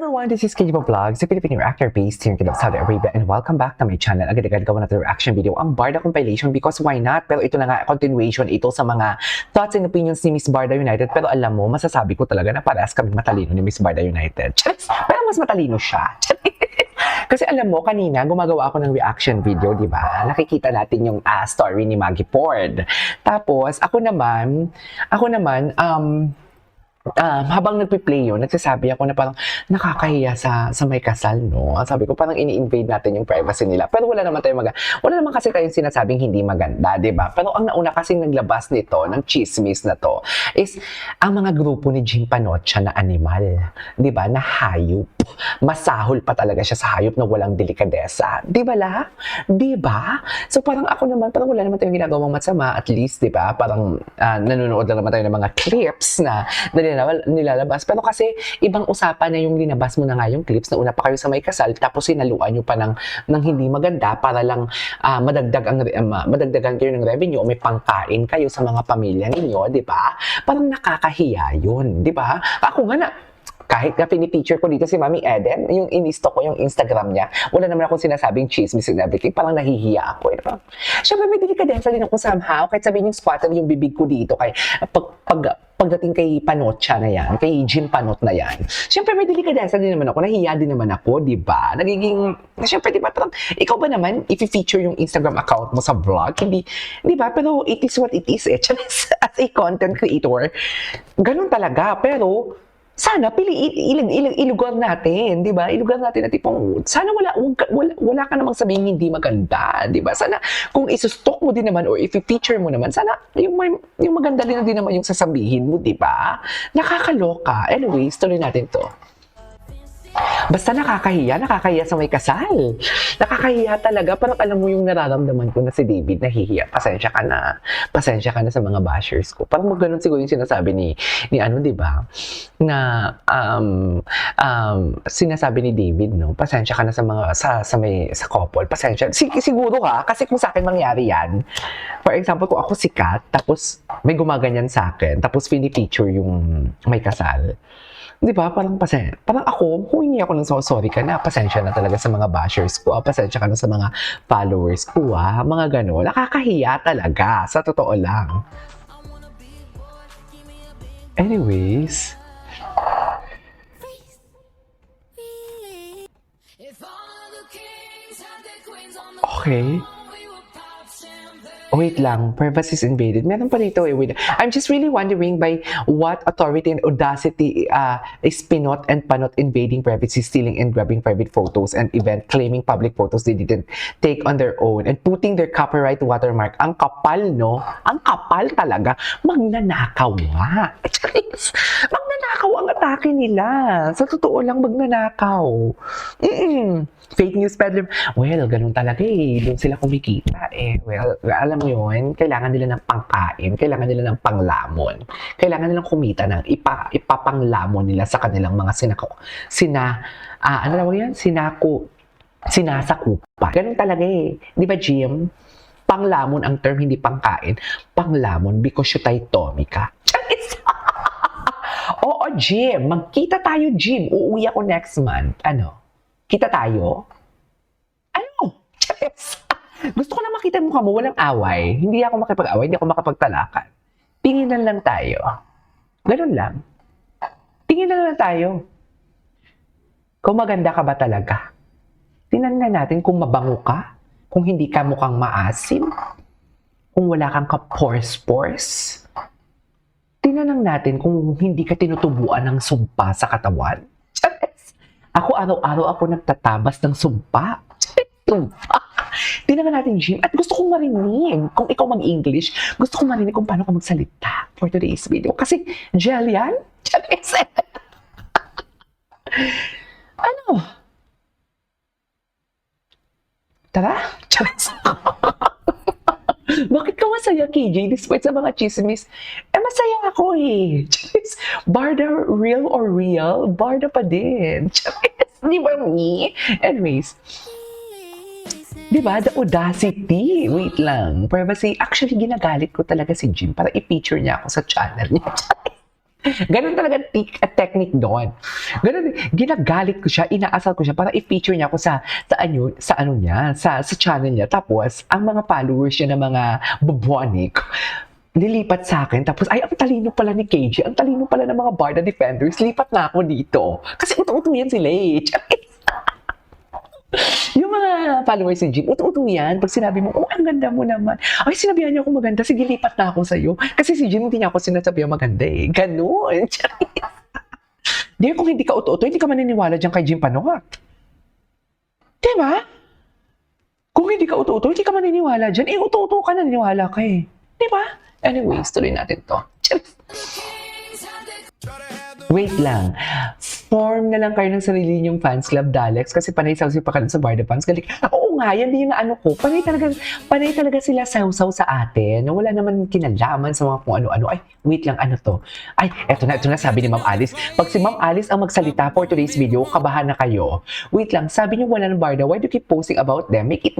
everyone, this is Kijibo Vlogs, a Filipino actor based here in Saudi Arabia, and welcome back to my channel. Agad-agad gawa natin reaction video ang Barda compilation because why not? Pero ito na nga, continuation ito sa mga thoughts and opinions ni Miss Barda United. Pero alam mo, masasabi ko talaga na parehas kaming matalino ni Miss Barda United. Charis! Pero mas matalino siya. Kasi alam mo, kanina gumagawa ako ng reaction video, di ba? Nakikita natin yung story ni Maggie Ford. Tapos, ako naman, habang nagpi-play yun, nagsasabi ako na parang nakakahiya sa may kasal, no? Sabi ko, parang ini-invade natin yung privacy nila. Pero wala naman kasi tayong sinasabing hindi maganda, di ba? Pero ang nauna kasing naglabas nito, ng chismis na to, is ang mga grupo ni Jim Panocha na animal, di ba? Na hayop. Masahol pa talaga siya sa hayop na walang delikadesa. Di ba la? Di ba? So parang ako naman, parang wala naman tayong ginagawang masama, at least, di ba? Parang nanonood lang naman tayo ng mga clips na nilalabas. Pero kasi ibang usapan na yung linabas mo na nga yung clips na una pa kayo sa may kasal tapos sinaluan nyo pa ng hindi maganda para lang madagdagan kayo ng revenue o may pangkain kayo sa mga pamilya ninyo, di ba? Parang nakakahiya yun, di ba? Ako nga na, kahit na pinipicture ko dito si Mami Eden, yung inisto ko yung Instagram niya, wala naman akong sinasabing chismis and everything, parang nahihiya ako. Siyempre may delikadesa din ako somehow, kahit sabihin yung squatter yung bibig ko dito, kay pagdating kay Panocha na yan, kay Jim Panot na yan, siyempre may delikadesa din naman ako, nahihiya din naman ako, di ba? Siyempre, di ba, parang, ikaw ba naman, if i-feature yung Instagram account mo sa vlog, hindi, di ba? Pero it is what it is, as a content creator, ganun talaga, pero, sana ilugar natin, 'di ba? Ilugar natin na tipong sana wala ka namang sabihin hindi maganda, 'di ba? Sana kung i-stock mo din naman or i-feature mo naman, sana yung maganda din naman yung sasabihin mo, 'di ba? Nakakaloka. Anyways, tuloy natin 'to. Basta nakakahiya sa may kasal. Nakakahiya talaga. Parang alam mo yung nararamdaman ko na si David nahihiya. Pasensya ka na sa mga bashers ko. Parang ganun siguro yung sinasabi ni ano, di ba? Na sinasabi ni David, no? Pasensya ka na sa mga sa couple. Pasensya. Siguro ka kasi kung sa akin mangyari yan. For example, kung ako sikat, tapos may gumaganyan sa akin, tapos fini-feature yung may kasal. Di ba? Parang ako, humingi ako ng sorry ka na. Pasensya na talaga sa mga bashers ko. Pasensya ka na sa mga followers ko, mga gano'n. Nakakahiya talaga. Sa totoo lang. Anyways. Okay. Wait lang, privacy is invaded. Meron pa dito wait. I'm just really wondering by what authority and audacity is Pinot and Panot invading privacy, stealing and grabbing private photos and event, claiming public photos they didn't take on their own and putting their copyright watermark. Ang kapal, no? Ang kapal talaga. Magnanakaw nga. Magnanakaw ang atake nila. Sa totoo lang, magnanakaw. Fake news peddler. Well, ganun talaga eh. Doon sila kumikita eh. Well, alam mo yun, kailangan nila ng pangkain, kailangan nila ng panglamon. Kailangan nilang kumita ng ipapanglamon nila sa kanilang mga sinasakupa. Ganun talaga eh. Di ba, Jim? Panglamon ang term, hindi pangkain. Panglamon because Tommy ka. Oo, Jim. Magkita tayo, Jim. Uuwi ako next month. Ano? Kita tayo? Ano? Gusto ko na makita mukha mo, walang away. Hindi ako makipag-away, hindi ako makapagtalakan. Tinginan lang tayo. Ganun lang. Tinginan lang tayo. Kung maganda ka ba talaga? Tingnan natin kung mabango ka, kung hindi ka mukhang maasim, kung wala kang ka-pores-pores. Tingnan natin kung hindi ka tinutubuan ng sumpa sa katawan. Ako araw-araw ako nagtatabas ng sumpa. Tingnan natin, Jim. At gusto kong marinig, kung ikaw mag-English, gusto kong marinig kung paano ka magsalita for today's video. Kasi, gel yan? Ano? Tara? Bakit ka masaya, KJ? Despite sa mga chismis, masaya ako eh. Barda real or real? Barda pa din. Di ba me? Anyways. Di ba? The audacity. Wait lang. Privacy. Actually, ginagalit ko talaga si Jim para i-feature niya ako sa channel niya. Ganun talaga technique doon. Ganun, ginagalit ko siya, inaasal ko siya para i-feature niya ako sa channel niya. Tapos, ang mga followers niya na mga bubuanik, lilipat sa akin. Tapos, ay, ang talino pala ni KJ. Ang talino pala ng mga Barda Defenders. Lipat na ako dito. Kasi utu-utu yan sila eh. Yung mga followers ni Jim, utu-utu yan. Pag sinabi mo, oh, ang ganda mo naman. Ay, sinabihan niya ako maganda. Sige, lipat na ako sa'yo. Kasi si Jim, hindi niya ako sinasabihan maganda eh. Ganun. Di, kung hindi ka utu-utu, hindi ka maniniwala dyan kay Jim Panot. Diba? Kung hindi ka utu-utu, hindi ka maniniwala dyan. Eh, utu-utu ka, naniniwala ka eh. Diba? Anyways, tuloy natin to. Wait lang. Form na lang kayo ng sarili niyong fans club, Dalex, kasi panay saw pa kayo sa Barda fans. Galing, oo nga, yan din yung ano ko. Panay talaga sila saw-saw sa atin. Wala naman kinalaman sa mga kung ano-ano. Ay, wait lang, ano to? Ay, eto na, sabi ni Ma'am Alice. Pag si Ma'am Alice ang magsalita for today's video, kabahan na kayo. Wait lang, sabi niyo wala ng Barda. Why do you keep posting about them? Make it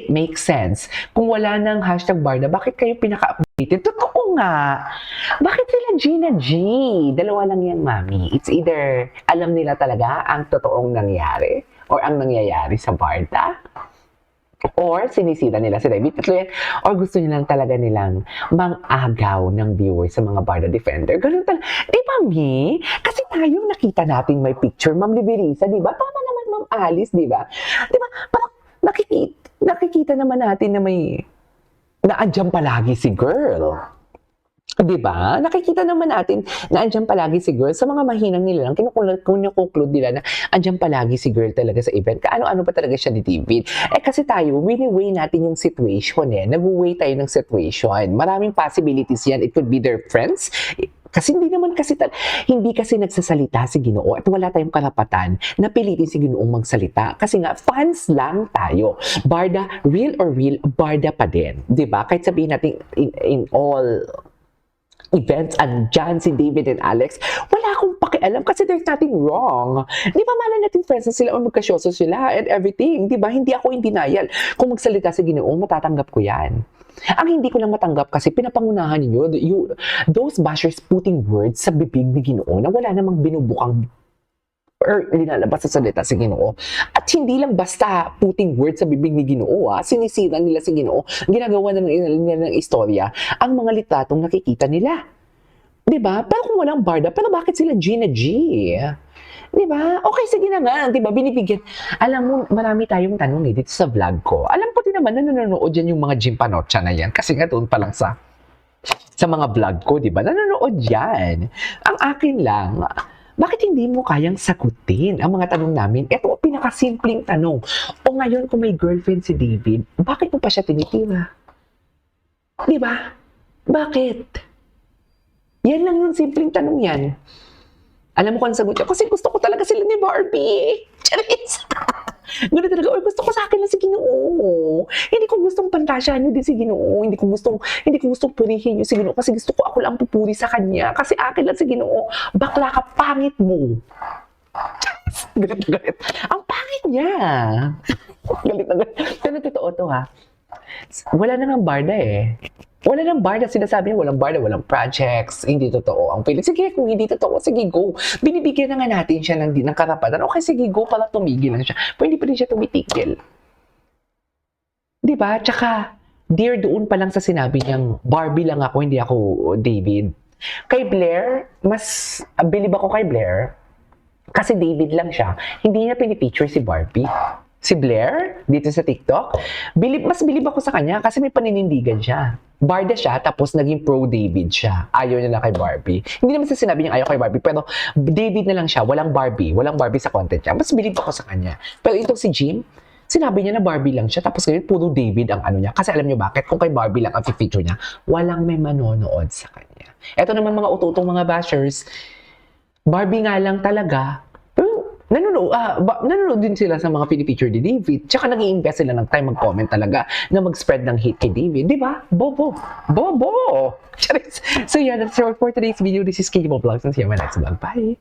make sense. Kung wala ng hashtag Barda, bakit kayo pinaka-updated? Totoo nga. Bakit sila Gina G? Dalawa lang yan, Mami. It's either alam nila talaga ang totoong nangyari or ang nangyayari sa Barda, or sinisira nila si David. Tatlo yan. Or gusto nilang talaga nilang mang-agaw ng viewers sa mga Barda Defender. Ganun talaga. Di ba, Mi? Kasi tayo nakita natin may picture, Ma'am Liberisa, di ba? Tama naman, Ma'am Alice, di ba? Di ba? Parang nakikita naman natin na may naandyan palagi si girl. Diba? Nakikita naman natin na andyan palagi si girl. Sa mga mahinang nila lang, kinukonclude nila na andyan palagi si girl talaga sa event. Kaano-ano pa talaga siya ni David. Eh kasi tayo, wini-weigh natin yung situation eh. Nag-weigh tayo ng situation. Maraming possibilities yan. It could be their friends. Kasi hindi kasi nagsasalita si Ginoo at wala tayong karapatan na pilitin si Ginoong magsalita. Kasi nga, fans lang tayo. Barda, real or real, Barda pa din. Diba? Kahit sabihin natin in all events, andyan si David and Alex, wala akong pakialam kasi there's nothing wrong. Di ba malay natin friends na sila o magkasyoso sila and everything. Di ba? Hindi ako in denial. Kung magsalita si Ginoo, matatanggap ko yan. Ang hindi ko lang matanggap kasi pinapangunahan ninyo those bashers putting words sa bibig ni Ginoo na wala namang binubukang or linalabas sa salita si Ginoo. At hindi lang basta putting words sa bibig ni Ginoo, sinisira nila si Ginoo, ginagawa na nila ng istorya ang mga litratong nakikita nila. Diba? Pero kung walang Barda, pero bakit sila Gina G? Diba? Okay, sige na nga. Diba? Binibigyan. Alam mo, marami tayong tanong dito sa vlog ko. Alam ko din naman na nanonood yan yung mga Jim Panotcha na yan. Kasi nga doon pa lang sa mga vlog ko, diba? Nanonood yan. Ang akin lang, bakit hindi mo kayang sagutin ang mga tanong namin? Ito ang pinakasimpleng tanong. O ngayon, kung may girlfriend si David, bakit mo pa siya tinitira? Diba? Bakit? Yan lang yung simpleng tanong yan. Alam mo kung ang sagot niya? Kasi gusto ko talaga sila ni Barbie. Charis! Gano'n talaga. Or gusto ko sa akin lang si Ginoo. Hindi ko gustong pantasyahan niyo din si Ginoo. Hindi ko gustong purihin niyo si Ginoo. Kasi gusto ko ako lang pupuri sa kanya. Kasi akin lang si Ginoo. Bakla ka, pangit mo. Galit. Ang pangit niya. Galit na galit. Pero totoo to ha. Wala na nga Barda eh. Wala nang Barda. Sinasabi niya, walang Barda, walang projects. Hindi totoo. Ang pilit, sige, kung hindi totoo, sige, go. Binibigyan na nga natin siya ng karapatan. Okay, sige, go pala, tumigil lang siya. Pero hindi pa rin siya tumitigil. Diba? Tsaka, dear doon pa lang sa sinabi niyang, Barbie lang ako, hindi ako David. Kay Blair, mas bilib ako kay Blair. Kasi David lang siya. Hindi niya pinipicture si Barbie. Si Blair, dito sa TikTok, mas bilib ako sa kanya kasi may paninindigan siya. Barda siya, tapos naging pro-David siya. Ayaw niya lang kay Barbie. Hindi naman sa sinabi niya ayaw kay Barbie, pero David na lang siya, walang Barbie sa content niya. Mas bilib ako sa kanya. Pero itong si Jim, sinabi niya na Barbie lang siya, tapos ngayon puro David ang ano niya. Kasi alam niyo bakit? Kung kay Barbie lang ang feature niya, walang may manonood sa kanya. Ito naman mga ututong mga bashers, Barbie nga lang talaga. Nanonood din sila sa mga pinipicture ni David. Tsaka nag-i-invest sila ng time mag-comment talaga na mag-spread ng hate kay David. Di ba? Bobo! So yeah, that's all for today's video. This is Kimo Vlogs and see you in my next vlog. Bye!